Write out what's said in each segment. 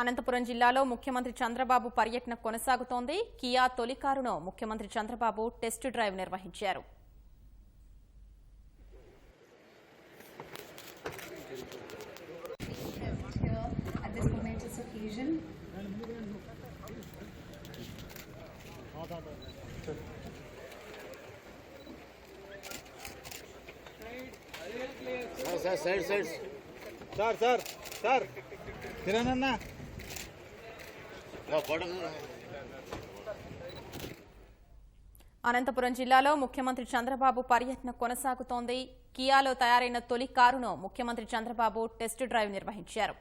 అనంతపురం జిల్లాలో ముఖ్యమంత్రి చంద్రబాబు పర్యటన కొనసాగుతోంది. కియా తొలి కారును ముఖ్యమంత్రి చంద్రబాబు టెస్ట్ డ్రైవ్ నిర్వహించారు. అనంతపురం జిల్లాలో ముఖ్యమంత్రి చంద్రబాబు పర్యటన కొనసాగుతోంది. కియాలో తయారైన తొలి కారును ముఖ్యమంత్రి చంద్రబాబు టెస్ట్ డ్రైవ్ నిర్వహించారు.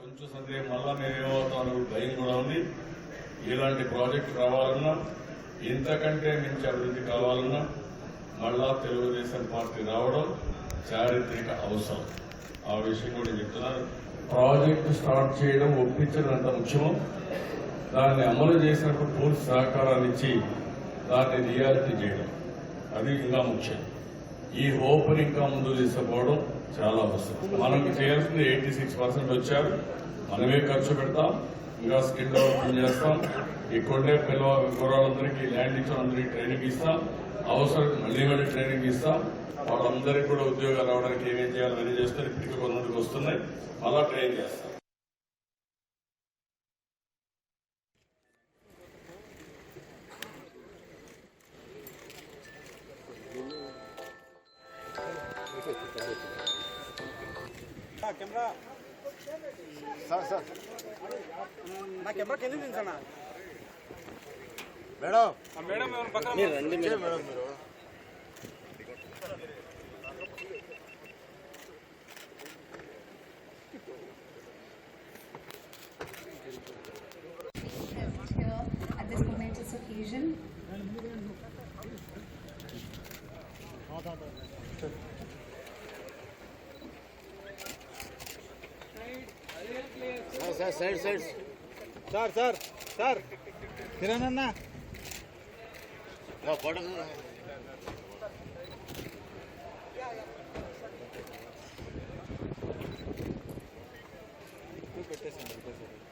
కొంచెం సందేహం మళ్ళా మేమేమవుతాను భయం కూడా ఉంది. ఇలాంటి ప్రాజెక్టు రావాలన్నా, ఇంతకంటే మించి అభివృద్ధి కావాలన్నా మళ్ళా తెలుగుదేశం పార్టీ రావడం చారిత్రక అవసరం. ఆ విషయం కూడా చెప్తున్నారు. ప్రాజెక్టు స్టార్ట్ చేయడం, ఒప్పించడం అంత ముఖ్యమో దాన్ని అమలు చేసినప్పుడు పూర్తి సహకారాన్ని ఇచ్చి దాన్ని రియాలిటీ చేయడం అది ఇంకా ముఖ్యం. ఈ హోప్ని ఇంకా ముందు తీసుకుపోవడం చాలా అవసరం. మనకు చేయాల్సింది 86% వచ్చారు. మనమే ఖర్చు పెడతాం, ఇంకా స్కిల్ డెవలప్మెంట్ చేస్తాం. ఇక్కడే కుర్రాళ్ళందరికీ ల్యాండ్ ఇచ్చిన అందరికీ ట్రైనింగ్ ఇస్తాం. అవసరం మళ్లీ ట్రైనింగ్ ఇస్తాం. వాళ్ళందరికీ కూడా ఉద్యోగాలు రావడానికి ఏమేం చేయాలో అన్నీ చేస్తారు. ఇప్పటికీ కొంతమందికి వస్తున్నాయి, మళ్ళా ట్రైన్ చేస్తాం. At this momentous occasion, sir Kiran పెట్టేసాను.